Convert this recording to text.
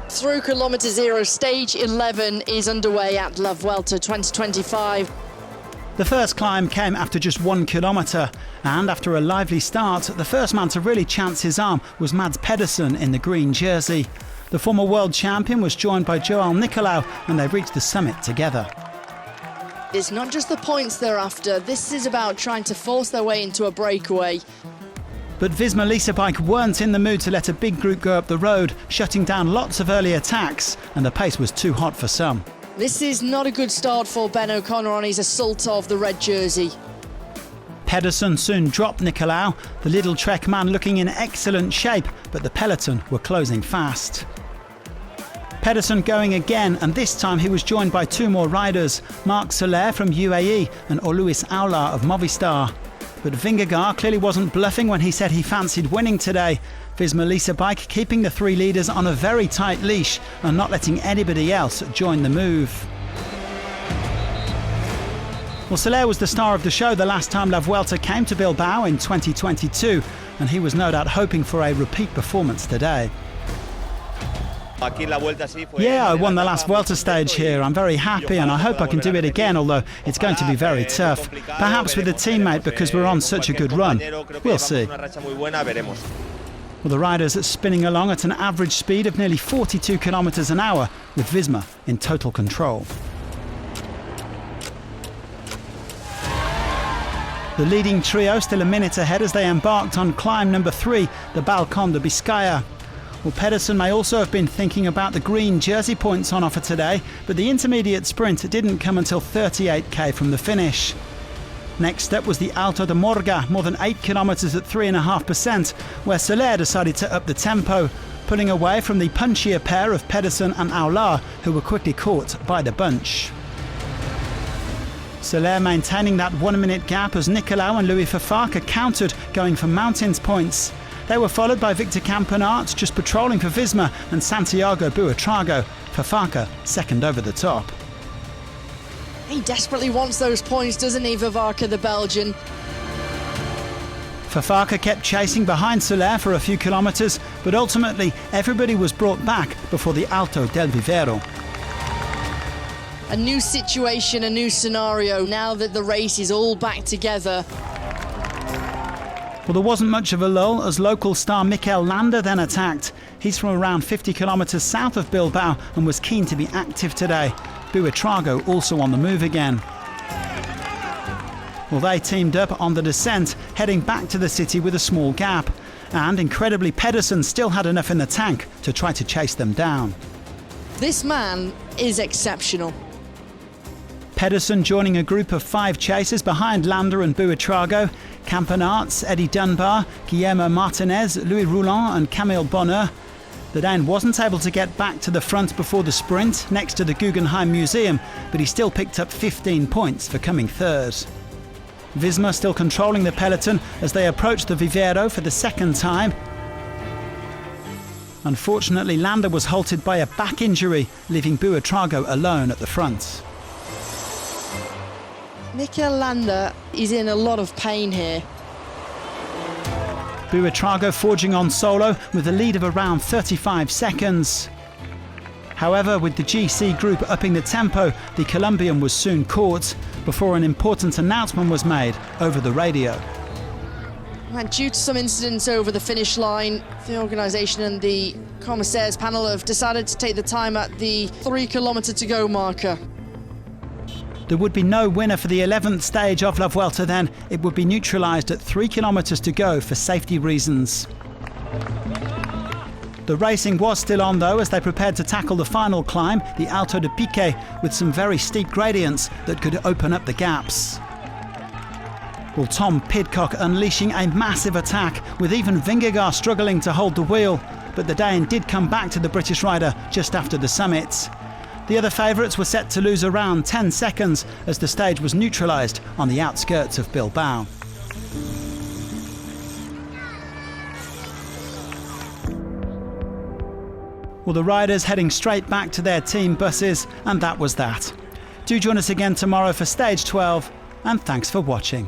Through kilometre zero, stage 11 is underway at La Vuelta 2025. The first climb came after just 1 kilometre, and after a lively start, the first man to really chance his arm was Mads Pedersen in the green jersey. The former world champion was joined by João Almeida, and they reached the summit together. It's not just the points they're after, this is about trying to force their way into a breakaway. But Visma Lease Bike weren't in the mood to let a big group go up the road, shutting down lots of early attacks, and the pace was too hot for some. This is not a good start for Ben O'Connor on his assault of the red jersey. Pedersen soon dropped Nicolau, the little Trek man looking in excellent shape, but the peloton were closing fast. Pedersen going again, and this time he was joined by 2 more riders, Marc Soler from UAE and Oluis Aula of Movistar. But Vingegaard clearly wasn't bluffing when he said he fancied winning today. Visma Lease Bike keeping the 3 leaders on a very tight leash and not letting anybody else join the move. Well, Soler was the star of the show the last time La Vuelta came to Bilbao in 2022, and he was no doubt hoping for a repeat performance today. Yeah, I won the last Vuelta stage here. I'm very happy and I hope I can do it again, although it's going to be very tough. Perhaps with a teammate because we're on such a good run. We'll see. Well, the riders are spinning along at an average speed of nearly 42 kilometres an hour, with Visma in total control. The leading trio still a minute ahead as they embarked on climb number 3, the Balcón de Vizcaya. Well, Pedersen may also have been thinking about the green jersey points on offer today, but the intermediate sprint didn't come until 38k from the finish. Next up was the Alto de Morga, more than 8 kilometres at 3.5%, where Soler decided to up the tempo, pulling away from the punchier pair of Pedersen and Aula, who were quickly caught by the bunch. Soler maintaining that 1-minute gap as Nicolau and Louis Fafaka countered, going for mountains points. They were followed by Victor Campenaerts, just patrolling for Visma, and Santiago Buitrago, Fafaka second over the top. He desperately wants those points, doesn't he, Fafaka, the Belgian? Fafaka kept chasing behind Soler for a few kilometres, but ultimately everybody was brought back before the Alto del Vivero. A new situation, a new scenario, now that the race is all back together. Well, there wasn't much of a lull as local star Mikel Landa then attacked. He's from around 50 kilometres south of Bilbao and was keen to be active today. Buitrago also on the move again. Well, they teamed up on the descent, heading back to the city with a small gap. And incredibly, Pedersen still had enough in the tank to try to chase them down. This man is exceptional. Pedersen joining a group of 5 chasers behind Landa and Buitrago. Campenaerts, Eddie Dunbar, Guillermo Martinez, Louis Rouland and Camille Bonheur. The Dane wasn't able to get back to the front before the sprint next to the Guggenheim Museum, but he still picked up 15 points for coming third. Visma still controlling the peloton as they approached the Vivero for the second time. Unfortunately, Landa was halted by a back injury, leaving Buitrago alone at the front. Mikel Landa is in a lot of pain here. Buitrago forging on solo with a lead of around 35 seconds. However, with the GC group upping the tempo, the Colombian was soon caught before an important announcement was made over the radio. And due to some incidents over the finish line, the organisation and the commissaires panel have decided to take the time at the 3 kilometre to go marker. There would be no winner for the 11th stage of La Vuelta then. It would be neutralised at 3 kilometres to go for safety reasons. The racing was still on though as they prepared to tackle the final climb, the Alto de Pique, with some very steep gradients that could open up the gaps. Well, Tom Pidcock unleashing a massive attack, with even Vingegaard struggling to hold the wheel, but the Dane did come back to the British rider just after the summit. The other favourites were set to lose around 10 seconds as the stage was neutralised on the outskirts of Bilbao. Well, the riders heading straight back to their team buses, and that was that. Do join us again tomorrow for stage 12, and thanks for watching.